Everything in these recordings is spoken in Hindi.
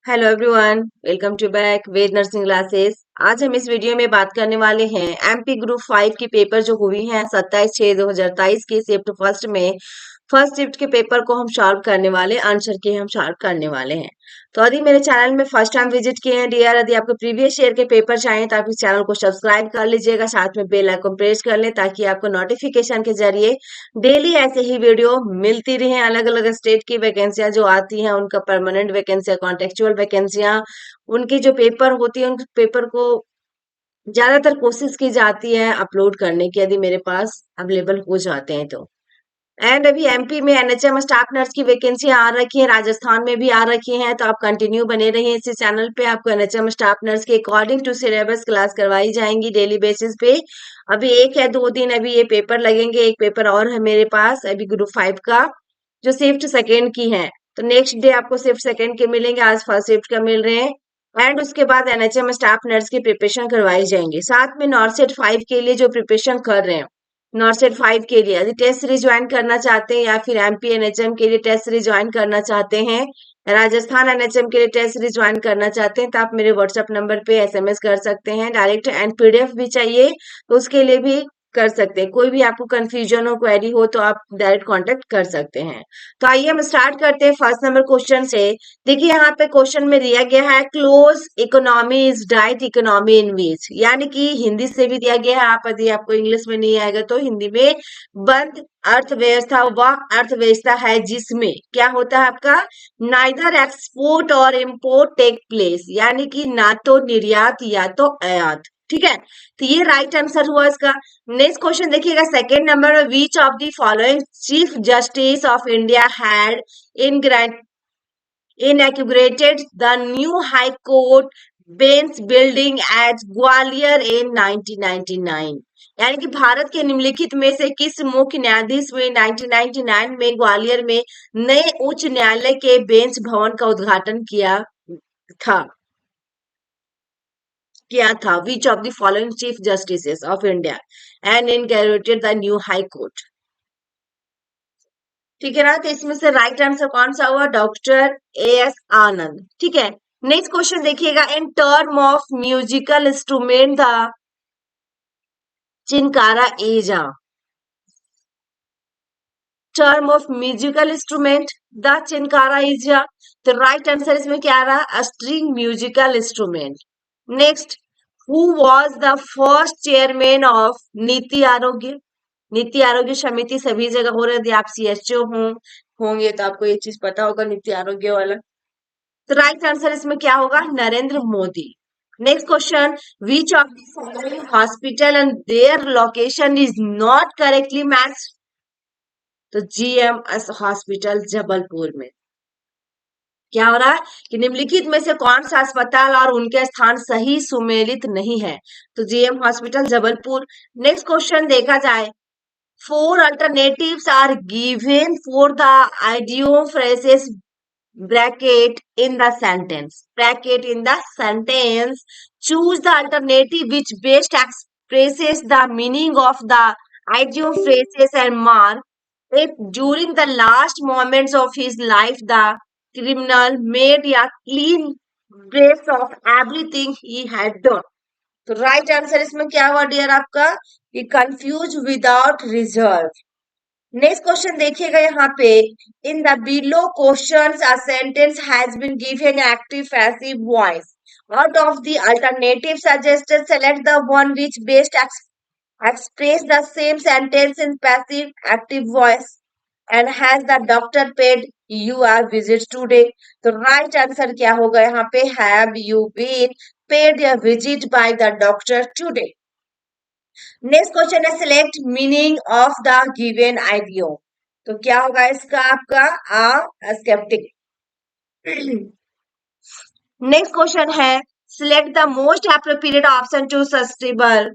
Hello everyone, welcome to back Ved nursing classes. आज हम इस वीडियो में बात करने वाले हैं एमपी ग्रुप 5 की पेपर जो हुई है 27/6/2023 की शिफ्ट फर्स्ट में। फर्स्ट शिफ्ट के पेपर को हम सॉल्व करने वाले, आंसर के हम सॉल्व करने वाले हैं। तो यदि मेरे चैनल में फर्स्ट टाइम विजिट किए हैं डियर, यदि आपको प्रीवियस ईयर के पेपर चाहिए तो आप इस चैनल को सब्सक्राइब कर लीजिएगा, साथ में बेल आइकन प्रेस कर लें ताकि आपको नोटिफिकेशन के जरिए डेली ऐसे ही वीडियो मिलती रहे। अलग अलग स्टेट की वैकेंसियां जो आती हैं उनका परमानेंट वैकेंसियां, कॉन्टेक्चुअल वैकेंसियां, उनकी जो पेपर होती है उन पेपर को ज्यादातर कोशिश की जाती है अपलोड करने की, यदि मेरे पास अवेलेबल हो जाते हैं तो। एंड अभी एमपी में एनएचएम स्टाफ नर्स की वैकेंसी आ रखी है, राजस्थान में भी आ रखी है, तो आप कंटिन्यू बने रहिए इसी चैनल पे। आपको एनएचएम स्टाफ नर्स के अकॉर्डिंग टू सिलेबस क्लास करवाई जाएंगी डेली बेसिस पे। अभी एक या दो दिन अभी ये पेपर लगेंगे, एक पेपर और है मेरे पास अभी ग्रुप 5 का जो शिफ्ट सेकेंड की है। तो नेक्स्ट डे आपको शिफ्ट सेकेंड के मिलेंगे, आज फर्स्ट शिफ्ट का मिल रहे हैं। एंड उसके बाद एनएचएम स्टाफ नर्स की प्रिपरेशन करवाई जाएंगी, साथ में नॉर्सेट 5 के लिए जो प्रिपरेशन कर रहे हैं। नॉर्सेट 5 के लिए यदि टेस्ट सीरीज ज्वाइन करना चाहते हैं या फिर एमपी एनएचएम के लिए टेस्ट सीरीज ज्वाइन करना चाहते हैं, राजस्थान एनएचएम के लिए टेस्ट सीरीज ज्वाइन करना चाहते हैं, तो आप मेरे व्हाट्सएप नंबर पे एसएमएस कर सकते हैं डायरेक्ट। एंड पीडीएफ भी चाहिए तो उसके लिए भी कर सकते हैं। कोई भी आपको कंफ्यूजन हो, क्वेरी हो तो आप डायरेक्ट कांटेक्ट कर सकते हैं। तो आइए हम स्टार्ट करते हैं फर्स्ट नंबर क्वेश्चन से। देखिए यहाँ पे क्वेश्चन में दिया गया है close economy is diet economy in which, यानी कि हिंदी से भी दिया गया है। आप यदि आपको इंग्लिश में नहीं आएगा तो हिंदी में, बंद अर्थव्यवस्था वह अर्थव्यवस्था है जिसमें क्या होता है आपका, नाइदर एक्सपोर्ट और इम्पोर्ट टेक प्लेस, यानी कि ना तो निर्यात या तो आयात। ठीक है, तो ये राइट आंसर हुआ इसका। नेक्स्ट क्वेश्चन देखिएगा सेकंड नंबर में, विच of the following chief justice of India had in inaugurated the new High Court bench building at Gwalior in 1999, यानी कि भारत के निम्नलिखित में से किस मुख्य न्यायाधीश ने 1999 में ग्वालियर में नए उच्च न्यायालय के बेंच भवन का उद्घाटन था विच of the following chief justice of India and inaugurated the new high court. ठीक है ना, तो इसमें से राइट आंसर कौन सा हुआ, डॉक्टर एएस आनंद। ठीक है, नेक्स्ट क्वेश्चन देखिएगा, in term of musical instrument the chinkara is a, term of musical instrument the chinkara is a, तो राइट आंसर इसमें क्या आ रहा, string musical instrument. Next, who was the first chairman of NITI Aayog, नीति आरोग्य समिति सभी जगह हो रहा है, यदि आप सीएचओ होंगे तो आपको ये चीज पता होगा नीति आरोग्य वाला। तो राइट आंसर इसमें क्या होगा, Narendra Modi. Next question, which of the following hospital and their location is not correctly matched, तो जीएमएस हॉस्पिटल जबलपुर में क्या हो रहा है कि निम्नलिखित में से कौन सा अस्पताल और उनके स्थान सही सुमेलित नहीं है, तो GM hospital Jabalpur. Next question देखा जाए, four alternatives are given for the idiom phrases bracket in the sentence. Bracket in the sentence. Choose the alternative which best expresses the meaning of the idiom phrases and mark if during the last moments of his life the criminal made a clean breast of everything he had done. तो राइट आंसर इसमें क्या हुआ डियर आपका, कि confuse without reserve. Next question देखिएगा यहाँ पे, in the below questions a sentence has been given active passive voice, out of the alternative suggested select the one which best express the same sentence in passive active voice and has the doctor paid you a visit today, तो राइट आंसर क्या होगा यहाँ पे, have you been paid a visit by the doctor today। Next question है, select meaning of the given idiom, तो क्या होगा इसका आपका, आ स्केप्टिक। नेक्स्ट क्वेश्चन है, select the most appropriate option to सस्टेबल,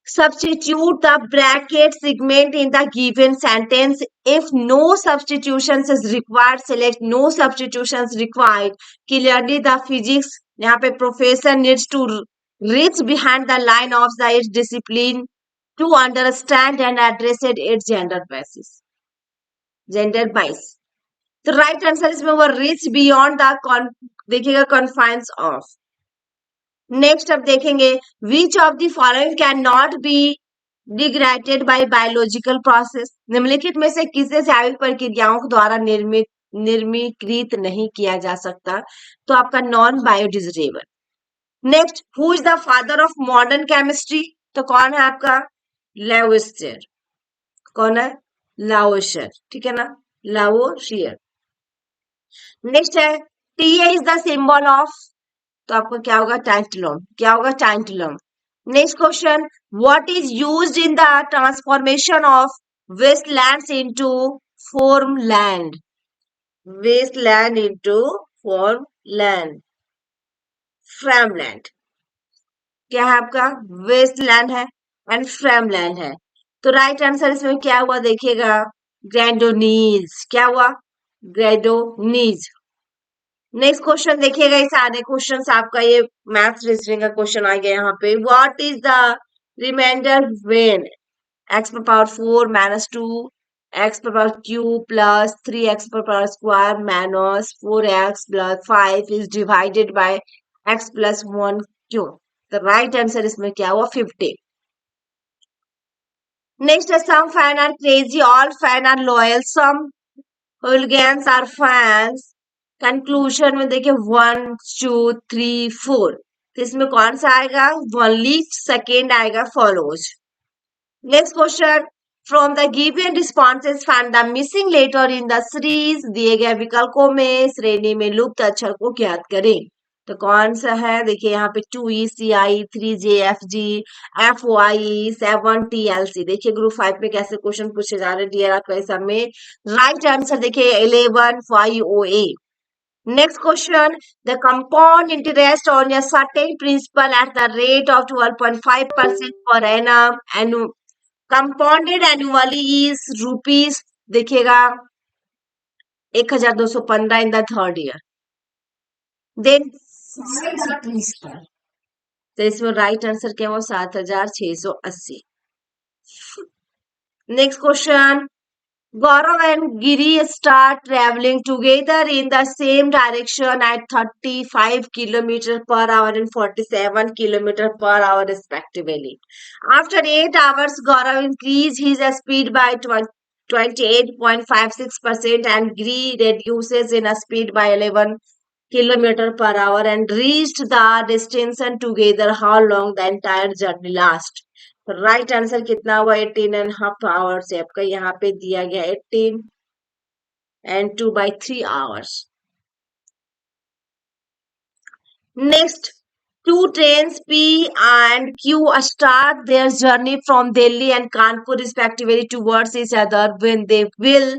substitute the bracket segment in the given sentence. If no substitutions is required, select no substitutions required. Clearly the physics यहाँ पे professor needs to reach behind the line of the its discipline to understand and address its gender bias. तो राइट आंसर इसमें वो रिच बियॉन्ड द, देखिएगा, कॉन्फाइंस ऑफ। नेक्स्ट अब देखेंगे, विच of the following can not be degraded by biological process, निम्नलिखित में से किसे जैविक प्रक्रियाओं द्वारा निर्मित नहीं किया जा सकता, तो आपका non biodegradable. Next, who is the father of modern chemistry, तो कौन है आपका, लेविस्टर। कौन है, लाओशियर, ठीक है ना, लाओशियर। नेक्स्ट है, TA is the symbol of, तो आपका क्या होगा, टैंटलम, क्या होगा, tantalum. Next question, what is used in the transformation of wastelands into farmland, wasteland into farmland, farmland. क्या है आपका, वेस्टलैंड है एंड फ्रैमलैंड है। तो राइट आंसर इसमें क्या हुआ, देखिएगा, ग्रैंडोनीज। क्या हुआ, ग्रैंडोनीज। नेक्स्ट क्वेश्चन देखिएगा, इस आधे क्वेश्चन आपका ये मैथ्स रीजनिंग का क्वेश्चन आ गया यहाँ पे। What is the remainder when x power 4 minus 2 x power cube plus 3x power square minus 4x plus 5 is divided by x plus 1 cube. तो राइट आंसर इसमें क्या हुआ, 50। नेक्स्ट है, some fan are crazy, all fan are loyal, some hooligans are fans. Conclusion में देखिए 1 2 3 4, तो इसमें कौन सा आएगा, ओनली सेकेंड आएगा, follows. Next question, from the given responses find the missing letter in the series, दिए गए विकल्पों में श्रेणी में लुप्त अक्षर को ज्ञात करें। तो कौन सा है, देखिए यहाँ पे 2ECI 3JFG FOI 7TLC। देखिए ग्रुप 5 में कैसे क्वेश्चन पूछे जा रहे हैं डियर आपका एग्जाम में। राइट आंसर देखिए 11 Next question, the compound interest on a certain principal at the rate of 12.5% per annum and compounded annually is rupees, देखिएगा 1215 in the third year. Then तो इसमें राइट आंसर क्या हुआ, 7680। Next question, Gaurav and Giri start traveling together in the same direction at 35 km per hour and 47 km per hour respectively. After 8 hours, Gaurav increased his speed by 28.56% and Giri reduces in speed by 11 km per hour and reached the destination together. How long the entire journey last? Right answer कितना हुआ, 18.5 आवर्स है आपका, यहाँ पे दिया गया 18 and 2/3 hours. Next, two trains P and Q start their journey from Delhi and Kanpur respectively towards each other. When they will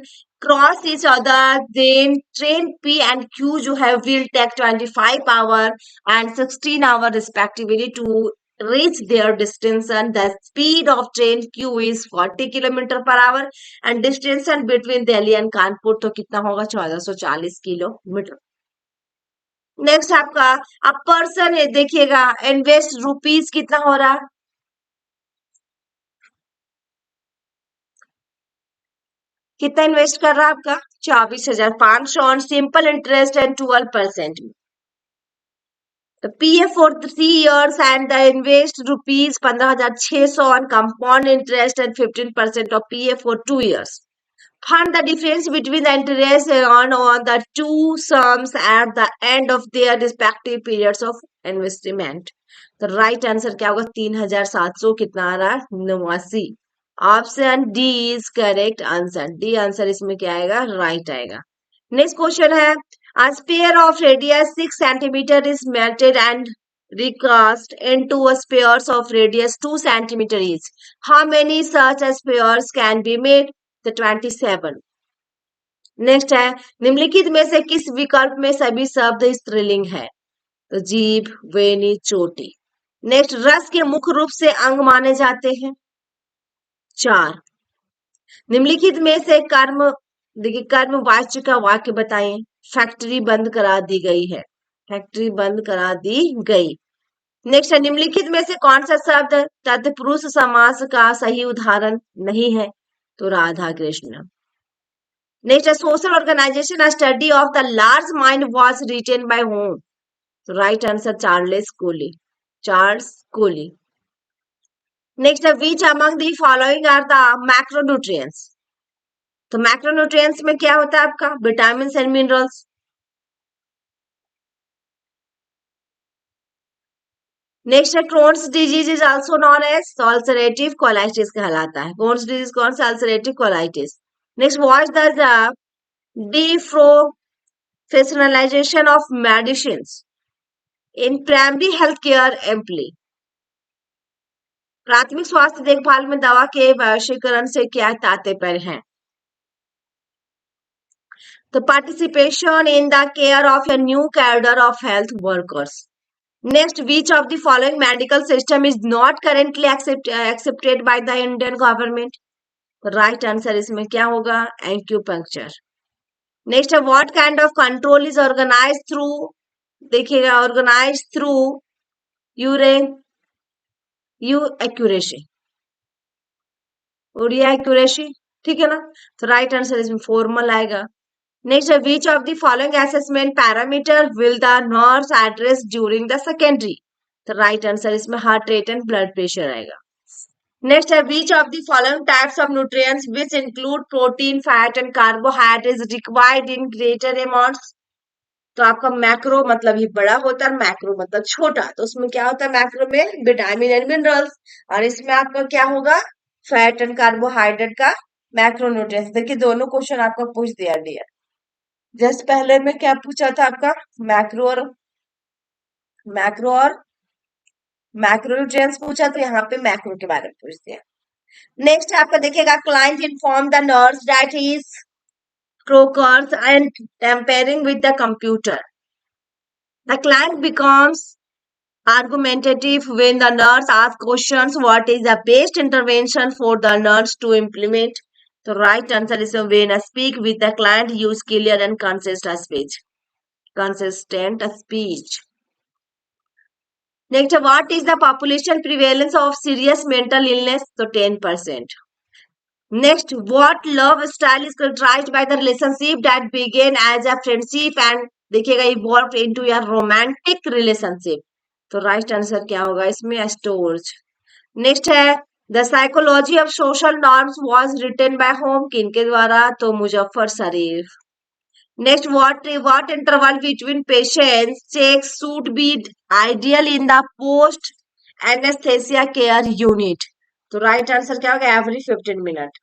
cross each other, then train P and Q जो है will take 25 hour and 16 hour respectively to reach their destination. The speed of train Q is 40 km per hour and distance between Delhi and Kanpur तो कितना होगा, 1440 किलोमीटर। नेक्स्ट आपका, अब पर्सन है, देखिएगा इन्वेस्ट रुपीज कितना हो रहा, कितना इन्वेस्ट कर रहा है आपका, 24,500 ऑन सिंपल इंटरेस्ट एंड 12%। तो PF for 3 years and the invest rupees 15,600 on compound interest and 15% of PF for 2 years. Find the difference between the interest earned on the two sums at the end of their respective periods of investment. तो राइट आंसर क्या होगा, 3,700 कितना आ रहा है, 89। Option D is correct answer, D answer इसमें क्या आएगा, राइट आएगा। नेक्स्ट क्वेश्चन है, a sphere of radius 6 centimeter is melted and recast into a spheres of radius 2 centimeter each. How many such spheres can be made? तो 27। नेक्स्ट है, निम्नलिखित में से किस विकल्प में सभी शब्द स्त्रीलिंग है, तो जीभ, वेणी, चोटी। नेक्स्ट, रस के मुख्य रूप से अंग माने जाते हैं 4। निम्नलिखित में से कर्म, देखिए कर्म वाच्य का वाक्य बताइए, फैक्ट्री बंद करा दी गई है, फैक्ट्री बंद करा दी गई। नेक्स्ट है, निम्नलिखित में से कौन सा शब्द तत्पुरुष समास का सही उदाहरण नहीं है, तो राधा कृष्ण। नेक्स्ट है social organization study of the large mind was written by whom? तो right answer Charles Cooley, Charles Cooley. Next है which among the following are the macronutrients? तो मैक्रोन्यूट्रिएंट्स में क्या होता है आपका? Vitamin and minerals. नेक्स्ट है Crohn's disease is also known as ulcerative colitis कहलाता है। क्रोन्स डिजीज कौन सा? Ulcerative colitis. Next what is the deprofessionalization of medicines in primary health care amply? प्राथमिक स्वास्थ्य देखभाल में दवा के वैश्वीकरण से क्या तात्पर्य है? तो participation in the care of a new cadre of health workers. Next which of the following medical system is not currently accepted by the Indian government? Right answer इसमें क्या होगा? एक्यूपंक्चर। नेक्स्ट है what kind of control is organize through, देखिएगा ऑर्गेनाइज थ्रू यूरेन यू एक्यूरेसी, उड़िया एक्यूरेसी, ठीक है ना? तो राइट आंसर इसमें फॉर्मल आएगा। नेक्स्ट है which of the following assessment parameter will the nurse address during the secondary? तो राइट आंसर इसमें heart rate and blood pressure आएगा। नेक्स्ट है which of the following types of nutrients which include protein fat and carbohydrate is required in greater amounts? तो आपका मैक्रो मतलब ही बड़ा होता है, मैक्रो मतलब छोटा, तो उसमें क्या होता है? मैक्रो में विटामिन एंड मिनरल्स, और इसमें आपका क्या होगा? फैट एंड कार्बोहाइड्रेट का मैक्रो न्यूट्रिएंट्स। देखिए दोनों क्वेश्चन आपका पूछ दिया डियर। जस्ट पहले में क्या पूछा था आपका? मैक्रो और मैक्रोन्यूट्रिएंट्स पूछा, तो यहाँ पे मैक्रो के बारे में पूछ दिया। नेक्स्ट आपका देखिएगा client inform the nurse that he is क्रोकर्स and tampering with the computer. The client becomes argumentative when the nurse asks questions. What is the best intervention for the nurse to implement? The right answer is when I speak with the client, use clear and consistent speech. Consistent speech. Next, what is the population prevalence of serious mental illness? So 10%. Next, what love style is characterized by the relationship that began as a friendship and देखिएगा evolved into a romantic relationship? तो राइट आंसर क्या होगा इसमें? स्टोर्स। नेक्स्ट है the psychology of social norms was written by whom? किनके द्वारा? तो Muzafer Sherif. Next what interval between patients check should be ideal in the post anesthesia care unit? तो राइट आंसर क्या होगा? Every 15 minute.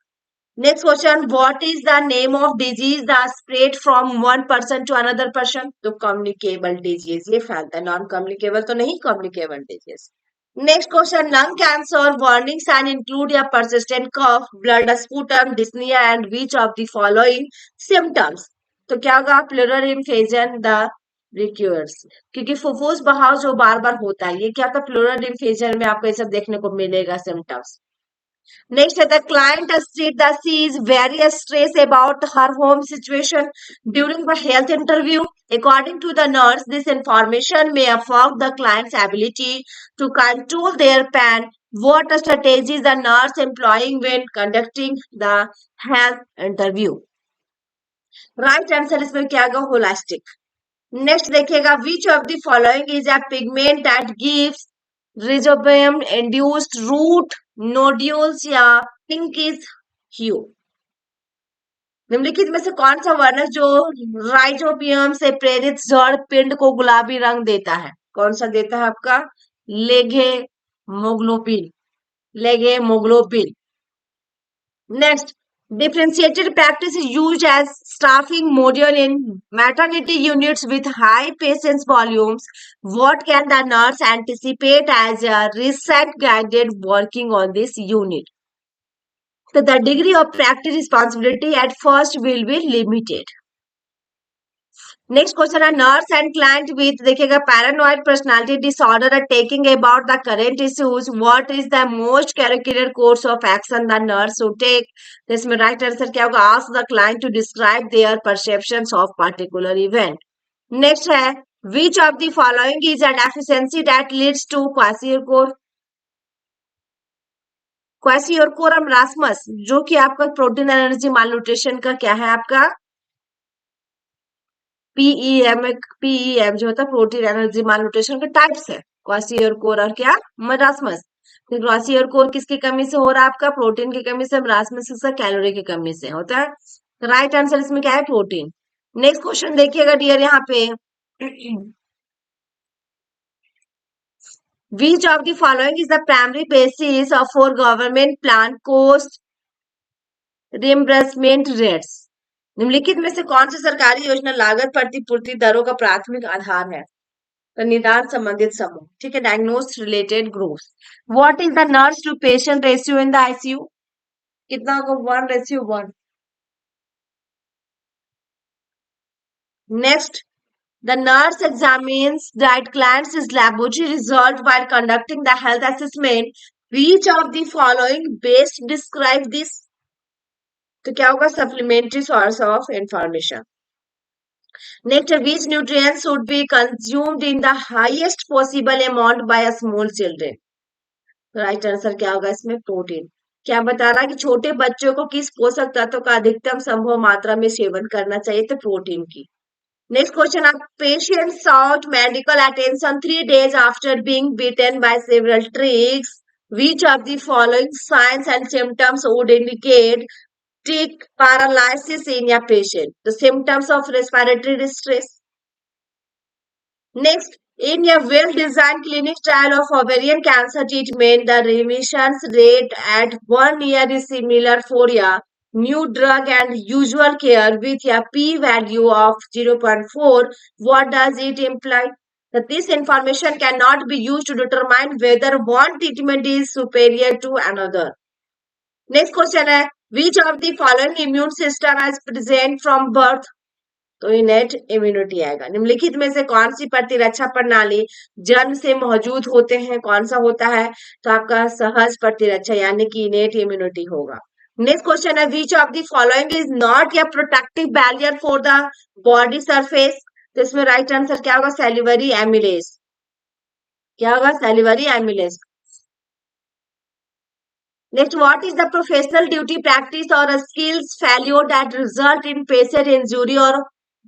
Next question what is the name of disease the spread from one person to another person? तो कम्युनिकेबल डिजीज, ये फैलता है, नॉन कम्युनिकेबल तो नहीं, communicable disease. Next question lung cancer warning sign include या persistent cough, blood sputum, dyspnea and which of the following symptoms? तो क्या होगा? प्लूरल इन्फेजन द रिक्यूर्स, क्योंकि फुफ्फुस बहाव जो बार बार होता है, ये क्या होता है? प्लूरल इन्फेजन में आपको ये सब देखने को मिलेगा symptoms. Next, the client said that she is very stressed about her home situation during the health interview. According to the nurse, this information may affect the client's ability to control their pain. What strategies the nurse employing when conducting the health interview? Right answer इसमें क्या होगा? होलिस्टिक। नेक्स्ट देखिएगा which of the following is a pigment that gives rhizobium induced root nodules या पिंक इज ह्यू? निम्नलिखित में से कौन सा वर्णक जो राइजोबियम से प्रेरित जड़ पिंड को गुलाबी रंग देता है? कौन सा देता है आपका? लेगेमोग्लोबिन, लेगेमोग्लोबिन। Next, differentiated practice is used as staffing module in maternity units with high patient volumes. What can the nurse anticipate as a recent guided working on this unit? So the degree of practice responsibility at first will be limited. Next question है नर्स एंड क्लाइंट विथ देखिएगा paranoid personality disorder are taking about the current issues what is the most calculated course of action the nurse should take? इसमें राइट आंसर क्या होगा? Ask the client to describe their perceptions of particular event. Next है which of the following is a deficiency that leads to kwashiorkor? Kwashiorkor marasmus जो कि आपका प्रोटीन एनर्जी मालन्यूट्रिशन का क्या है आपका पीईएम जो होता है प्रोटीन एनर्जी मालन्यूट्रिशन के टाइप्स है क्वासियोरकोर और क्या मरासमस। तो क्वासियोरकोर किसकी कमी से हो रहा है आपका प्रोटीन की कमी से, मरासमस किसका कैलोरी की कमी से होता है। राइट आंसर इसमें क्या है प्रोटीन। नेक्स्ट क्वेश्चन देखिएगा डियर यहाँ पे Which of the following is the primary basis of for government plan cost reimbursement rates? निम्नलिखित में से कौन सी सरकारी योजना लागत प्रतिपूर्ति दरों का प्राथमिक आधार है? तो निदान संबंधित समूह, ठीक है, diagnose related groups. What is the nurse to patient ratio in the ICU? कितना होगा 1:1। Next, the nurse examines that client's laboratory result while conducting the health assessment. Which of the following best describe this? तो क्या होगा supplementary source of information. Next, which nutrients should be consumed in the highest possible amount by a small children? Right answer क्या होगा इसमें प्रोटीन। क्या बता रहा है कि छोटे बच्चों को किस पोषक तत्व का अधिकतम संभव मात्रा में सेवन करना चाहिए? तो प्रोटीन की। Next question, a patient sought medical attention 3 days after being bitten by several ticks. Which of the following signs and symptoms would indicate tick paralysis in a patient? The symptoms of respiratory distress. Next, in a well-designed clinic trial of ovarian cancer treatment, the remission rate at 1 year is similar for a new drug and usual care with a p-value of 0.4. What does it imply? That this information cannot be used to determine whether one treatment is superior to another. Next question है, which of the following immune system is present from birth? तो इनेट इम्यूनिटी आएगा। निम्नलिखित में से कौन सी प्रतिरक्षा प्रणाली जन्म से मौजूद होते हैं? कौन सा होता है? तो आपका सहज प्रतिरक्षा यानी कि इनेट इम्यूनिटी होगा। नेक्स्ट क्वेश्चन है, which of the following is not a protective barrier for the body surface? तो इसमें राइट आंसर क्या होगा? Salivary amylase. क्या होगा? Salivary amylase. Next, what is the professional duty, practice or a skills failure that result in patient injury or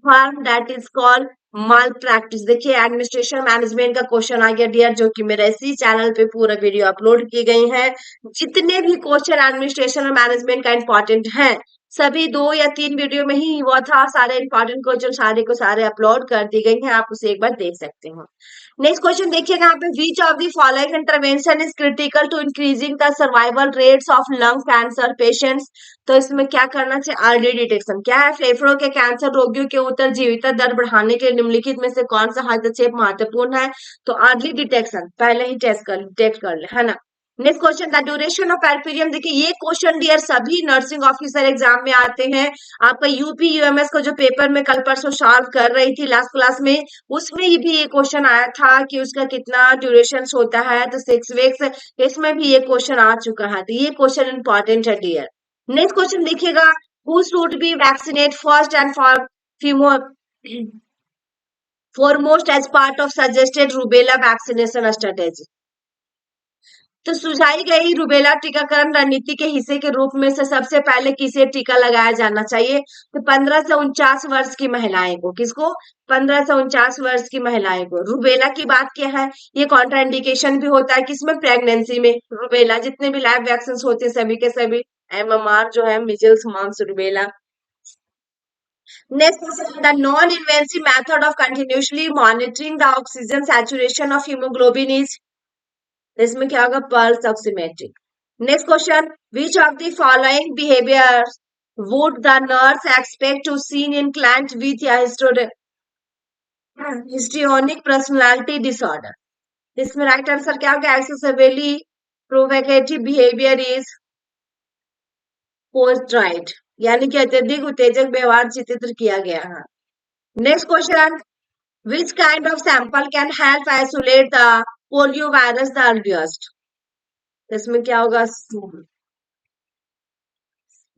harm that is called malpractice? देखिए एडमिनिस्ट्रेशन मैनेजमेंट का क्वेश्चन आ गया डियर, जो कि मेरे इसी चैनल पे पूरा वीडियो अपलोड किए गए हैं। जितने भी क्वेश्चन एडमिनिस्ट्रेशन और मैनेजमेंट का इंपॉर्टेंट है सभी 2 या 3 वीडियो में ही हुआ था। सारे इंपॉर्टेंट क्वेश्चन सारे को सारे अपलोड कर दी गई हैं, आप उसे एक बार देख सकते हो। नेक्स्ट क्वेश्चन देखिएगा यहाँ पे, which of the following intervention is critical to increasing the survival rates of lung cancer patients? तो इसमें क्या करना चाहिए? Early detection. क्या है? फेफड़ों के कैंसर रोगियों के उत्तरजीविता दर बढ़ाने के लिए निम्नलिखित में से कौन सा हस्तक्षेप महत्वपूर्ण है? तो अर्ली डिटेक्शन, पहले ही डिटेक्ट कर ले, है ना। Next question, the duration of puerperium. देखिए ये क्वेश्चन डियर सभी नर्सिंग ऑफिसर एग्जाम में आते हैं। आपका यूपी यूएमएस को जो पेपर में कल परसों सॉल्व कर रही थी लास्ट क्लास में, उसमें भी ये क्वेश्चन आया था कि उसका कितना ड्यूरेशन होता है? तो 6 वीक्स। इसमें भी ये क्वेश्चन आ चुका है, तो ये क्वेश्चन इंपॉर्टेंट है डियर। नेक्स्ट क्वेश्चन देखिएगा, who should be vaccinate first and foremost as part of suggested rubella vaccination strategy? तो सुझाई गई रुबेला टीकाकरण रणनीति के हिस्से के रूप में से सबसे पहले किसे टीका लगाया जाना चाहिए? तो 15 से 49 वर्ष की महिलाएं को। किसको? 15 से 49 वर्ष की महिलाएं को। रुबेला की बात क्या है? ये कॉन्ट्राइंडिकेशन भी होता है किसमें? प्रेगनेंसी में। रुबेला जितने भी लाइव वैक्सीन होते हैं सभी के सभी MMR जो है measles mumps rubella. Next, the non-invasive method of continuously monitoring the oxygen saturation of hemoglobin is? इसमें क्या होगा? Pulse oximetry. Next question, which of the following behaviours would the nurse expect to seen in client with histrionic personality disorder? इसमें राइट आंसर क्या होगा? Excessively provocative behaviour is portrayed, यानी कि अत्यधिक उत्तेजक व्यवहार चित्रित किया गया है। Next question, which kind of sample can help isolate the poliovirus the earliest? इसमें क्या होगा?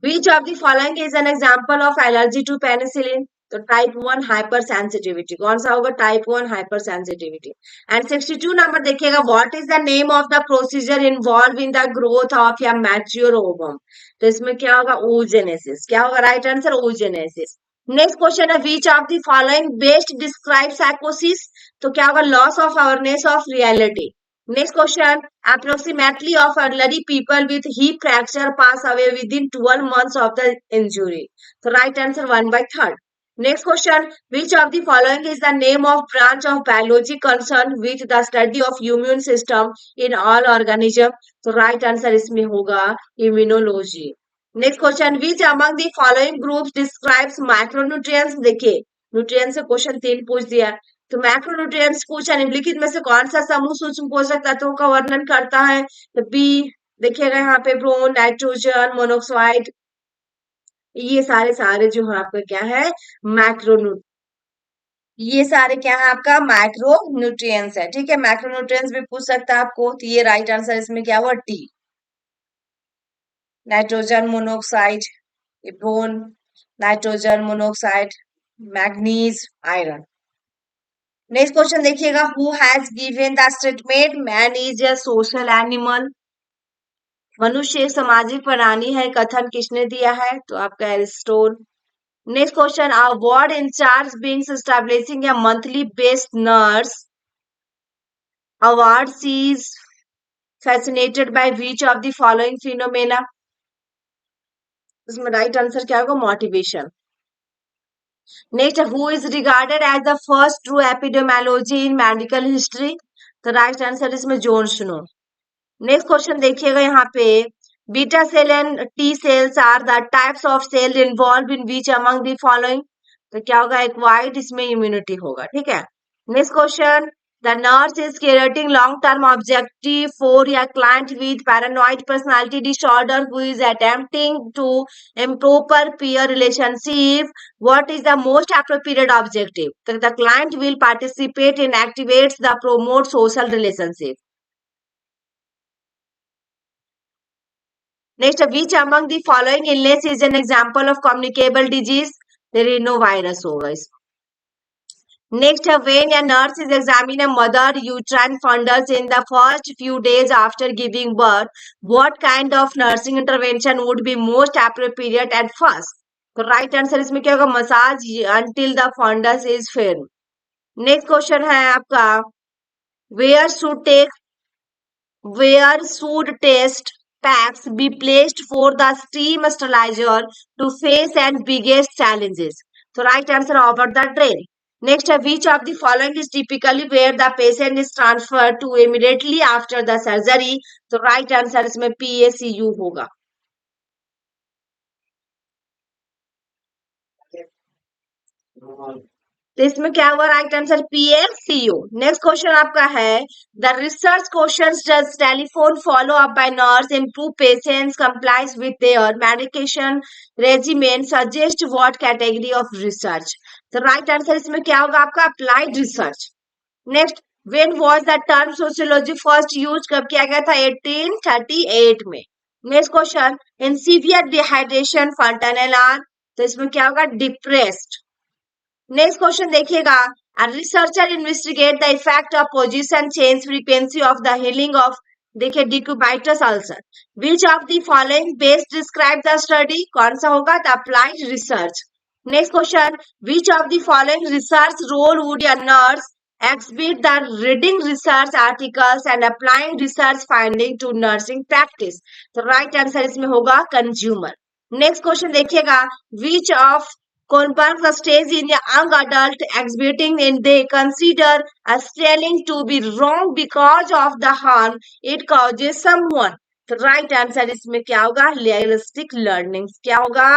Which of the following is an example of allergy to penicillin? तो टाइप 1 हाइपर सेंसिटिविटी कौन सा होगा? Type 1 hypersensitivity. And 62 number देखिएगा, what is the name of the procedure involve in the growth of या मैच्योर ओवम? तो इसमें क्या होगा? oogenesis। क्या होगा right answer? oogenesis। Next question है, which of the following best describe साइकोसिस? तो क्या होगा? Loss of awareness of reality. Next question, approximately of elderly people with hip fracture pass away within 12 months of the injury. So right answer 1/3. Next question, which of the following is the name of branch of biology concerned with the study of immune system in all organism? तो right answer इसमें होगा immunology. Next question, which among the following groups describes macronutrients? देखिए न्यूट्रिएंट्स से क्वेश्चन 3 पूछ दिया, तो मैक्रोन्यूट्रिएंट्स पूछा निम्नलिखित में से कौन सा समूह सूक्ष्म पोषक तत्वों का वर्णन करता है? तो बी देखिएगा यहाँ पे ब्रोन, नाइट्रोजन, मोनोक्साइड, ये सारे जो है आपका क्या है? मैक्रोन्यूट ये सारे क्या है आपका? मैक्रो न्यूट्रिएंट्स है। ठीक है, मैक्रोन्यूट्रिएंट्स भी पूछ सकता है आपको, तो ये राइट आंसर इसमें क्या हुआ? टी, नाइट्रोजन, मोनोक्साइड, ब्रोन, nitrogen, monoxide, manganese, iron. Next question देखिएगा, who has given the statement man is a social animal? मनुष्य एक सामाजिक प्राणी है, कथन किसने दिया है? तो आपका Aristotle. Next question, a ward incharge being establishing a monthly based nurse award she is fascinated by which of the following phenomena? इसमें राइट आंसर क्या होगा? Motivation. Next, who is regarded as the first true epidemiology in medical history? तो राइट आंसर इसमें जॉन स्नो। नेक्स्ट क्वेश्चन देखिएगा यहाँ पे, beta cell and T cells are the types of cell involve in which among the following? तो क्या होगा? एक्वायर्ड, इसमें इम्यूनिटी होगा। ठीक है, next question, the nurse is creating long term objective for या client with paranoid personality disorder who is attempting to improper peer relationship. What is the most appropriate objective? So the client will participate in activates the promote social relationship. Next, which among the following illness is an example of communicable disease? The rhinovirus होगा इसमें। Next, when a nurse is examining a mother uterine fundus in the first few days after giving birth, what kind of nursing intervention would be most appropriate at first? तो राइट आंसर इसमें क्या होगा? Massage until the fundus is firm. Next question है आपका, where should test packs be placed for the steam sterilizer to face and biggest challenges? So right answer over the drain. Next, which of the following is typically where the patient is transferred to immediately after the surgery? तो right answer इसमें PACU होगा। तो इसमें क्या हुआ? Right answer PACU। Next question आपका है, the research questions does telephone follow up by nurse improve patients compliance with their medication regimen suggest what category of research? तो राइट आंसर इसमें क्या होगा आपका? Applied research. Next, when was the term sociology first use? कब किया गया था? 1838 में। Next question, in severe dehydration fontanelle are? तो इसमें क्या होगा? डिप्रेस्ड। नेक्स्ट क्वेश्चन देखिएगा, a researcher investigate the effect of position change frequency of the healing of देखिए decubitus ulcer. Which of the following best describe the study? कौन सा होगा? The applied research. Next question, which of the following research role would a nurse exhibit the reading research articles and applying research finding to nursing practice? तो right answer इसमें होगा consumer. Next question देखिएगा, which of Kornberg stage in a young adult exhibiting and they consider a styling to be wrong because of the harm it causes someone. तो राइट आंसर इसमें क्या होगा? legalistic learning. क्या होगा?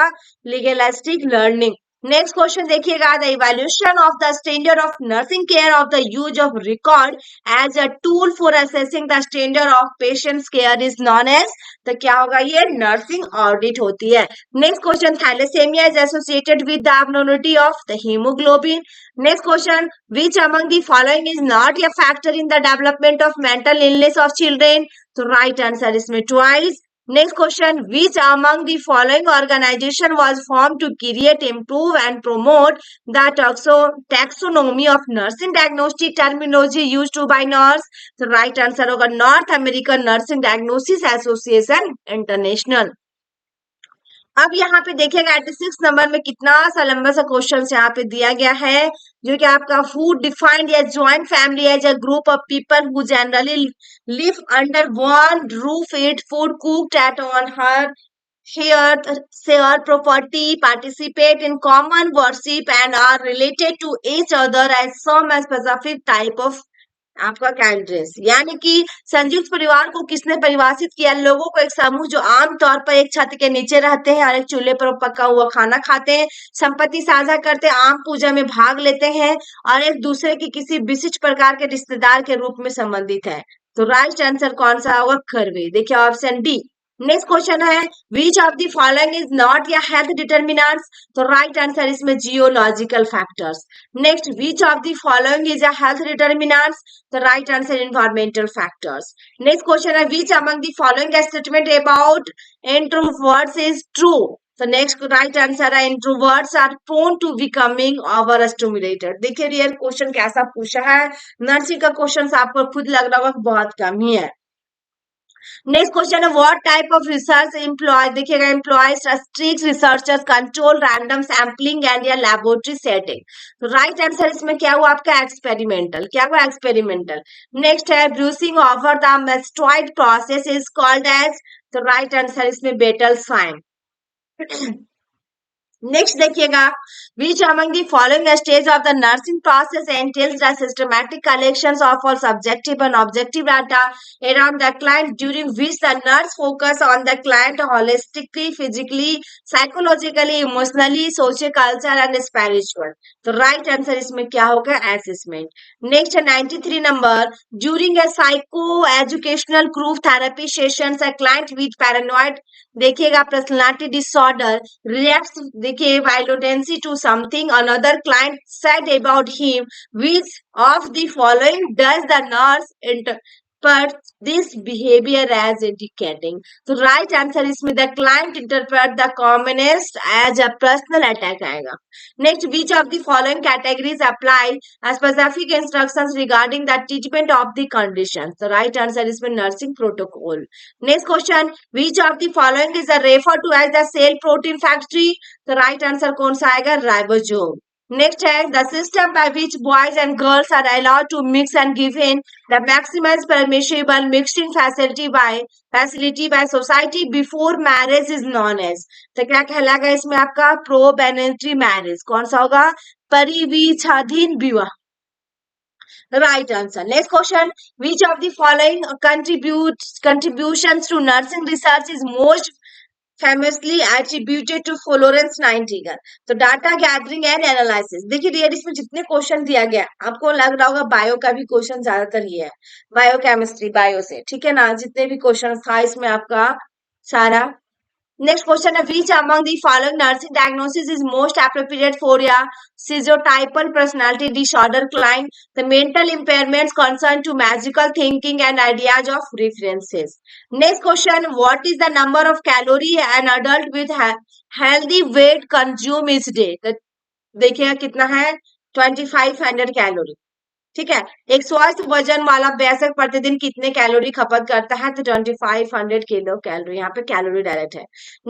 legalistic learning. नेक्स्ट क्वेश्चन देखिएगा, the evaluation of the standard of nursing care of the use of record as a tool for assessing the standard of patients care is known as? तो क्या होगा? ये नर्सिंग ऑडिट होती है। Next question, thalassaemia is associated with the abnormality of the haemoglobin. Next question, which among the following is not a factor in the development of mental illness of children? तो राइट आंसर इसमें twice. Next question, which among the following organization was formed to create, improve and promote the taxonomy of nursing diagnostic terminology used to by nurse? The right answer होगा North American Nursing Diagnosis Association International. अब यहाँ पे देखिएगा 86 नंबर में कितना सा लंबा सा क्वेश्चन यहाँ पे दिया गया है, जो कि आपका फूड डिफाइंड या joint family as a group of people who generally live under one roof, eat food cooked at on her share property, participate in common worship and are related to each other as some specific type of आपका कैंड्रेस, यानी कि संयुक्त परिवार को किसने परिभाषित किया? लोगों को एक समूह जो आम तौर पर एक छत के नीचे रहते हैं और एक चूल्हे पर पका हुआ खाना खाते हैं, संपत्ति साझा करते हैं, आम पूजा में भाग लेते हैं और एक दूसरे की किसी विशिष्ट प्रकार के रिश्तेदार के रूप में संबंधित है। तो राइट आंसर कौन सा होगा? खरवे। देखिए ऑप्शन डी। नेक्स्ट क्वेश्चन है, which of the following is not या हेल्थ डिटर्मिनेंट्स? तो राइट आंसर इसमें geological factors. Next, which of the following is a health determinants? तो right answer environmental factors. Next question है, which among the following statement about introverts is true? तो नेक्स्ट राइट आंसर है introverts are prone to becoming over stimulated. देखिए रियल क्वेश्चन कैसा पूछा है, नर्सिंग का क्वेश्चन आपको खुद लग रहा होगा बहुत कम ही है। नेक्स्ट क्वेश्चन है, what type of research employ? देखिएगा employs strict researchers control random sampling and या लैबोरेटरी सेटिंग। तो राइट आंसर इसमें क्या हुआ आपका? एक्सपेरिमेंटल। क्या हुआ? एक्सपेरिमेंटल। नेक्स्ट है, bruising over the mastoid process is called as? तो राइट आंसर इसमें बेटलसाइन। नेक्स्ट देखिएगा, which among the following stage of the nursing process entails the systematic collections of all subjective and objective data around the client, during which the nurse focus on the client holistically, physically, psychologically, emotionally, socio-cultural and spiritual? तो right answer इसमें क्या होगा? assessment. Next 93 number, during a psycho-educational group therapy sessions, a client with paranoid, देखिएगा पर्सनालिटी डिसऑर्डर reacts, देखिए violently to something another client said about him, which of the following does the nurse interpret this behavior as indicating? तो राइट आंसर इसमें the client interpret the comments as a personal attack आएगा। Next, which of the following categories apply specific instructions regarding the treatment of the condition? तो राइट आंसर इसमें nursing protocol. Next question, which of the following is refer to as the cell protein factory? तो राइट आंसर कौन सा आएगा? राइबोसोम। Next है, the system by which boys and girls are allowed to mix and given the maximum permissible mixing facility by society before marriage is known as? तो क्या कहलाएगा इसमें आपका? प्रोबेनेटरी मैरिज। कौन सा होगा? परिविच्छाधीन विवाह। Right answer. Next question, which of the following contributions to nursing research is most famously attributed to Florence Nightingale? तो डाटा गैदरिंग एंड एनालिसिस। देखिए डियर इसमें जितने क्वेश्चन दिया गया आपको लग रहा होगा बायो का भी क्वेश्चन ज्यादातर ही है, बायोकेमिस्ट्री बायो से, ठीक है ना, जितने भी क्वेश्चन था इसमें आपका सारा। नेक्स्ट क्वेश्चन है, which among the following nursing diagnosis is most appropriate for a schizotypal personality disorder client? The mental impairments concerned to magical thinking and ideas of references. Next question, what is the number of calorie an adult with healthy weight consume each day? तो देखिएगा कितना है? 2500 कैलोरी। ठीक है, एक स्वस्थ वजन वाला वयस्क प्रतिदिन कितने कैलोरी खपत करता है? तो 2500 किलो कैलोरी। यहाँ पे कैलोरी डायरेक्ट है।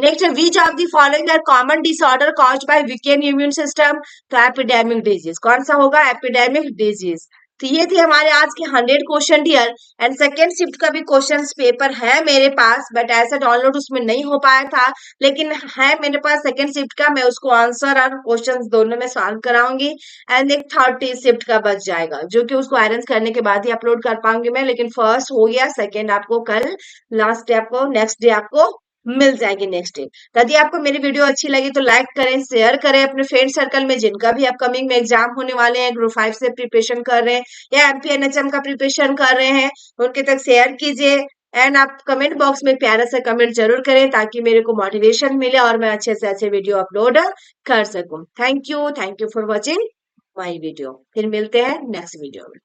नेक्स्ट है, which of the following are common disorder caused by weakened immune system? तो एपिडेमिक डिजीज। कौन सा होगा? Epidemic disease. तो ये थे हमारे आज के 100 question dear, and second shift का भी क्वेश्चन पेपर है मेरे पास, बट ऐसा डाउनलोड उसमें नहीं हो पाया था, लेकिन है मेरे पास सेकेंड शिफ्ट का। मैं उसको आंसर और क्वेश्चन दोनों में सॉल्व कराऊंगी, एंड एक थर्ड शिफ्ट का बच जाएगा जो कि उसको अरेंज करने के बाद ही अपलोड कर पाऊंगी मैं। लेकिन फर्स्ट हो गया, सेकेंड आपको कल, लास्ट डे आपको नेक्स्ट डे आपको मिल जाएगी नेक्स्ट डे। यदि आपको मेरी वीडियो अच्छी लगी तो लाइक करें, शेयर करें अपने फ्रेंड सर्कल में जिनका भी अपकमिंग में एग्जाम होने वाले हैं, ग्रुप 5 से प्रिपरेशन कर रहे हैं या एमपी एनएचएम का प्रिपरेशन कर रहे हैं, उनके तक शेयर कीजिए। एंड आप कमेंट बॉक्स में प्यारा सा कमेंट जरूर करें ताकि मेरे को मोटिवेशन मिले और मैं अच्छे से अच्छे वीडियो अपलोड कर सकूं। Thank you for watching my video. फिर मिलते हैं नेक्स्ट वीडियो में।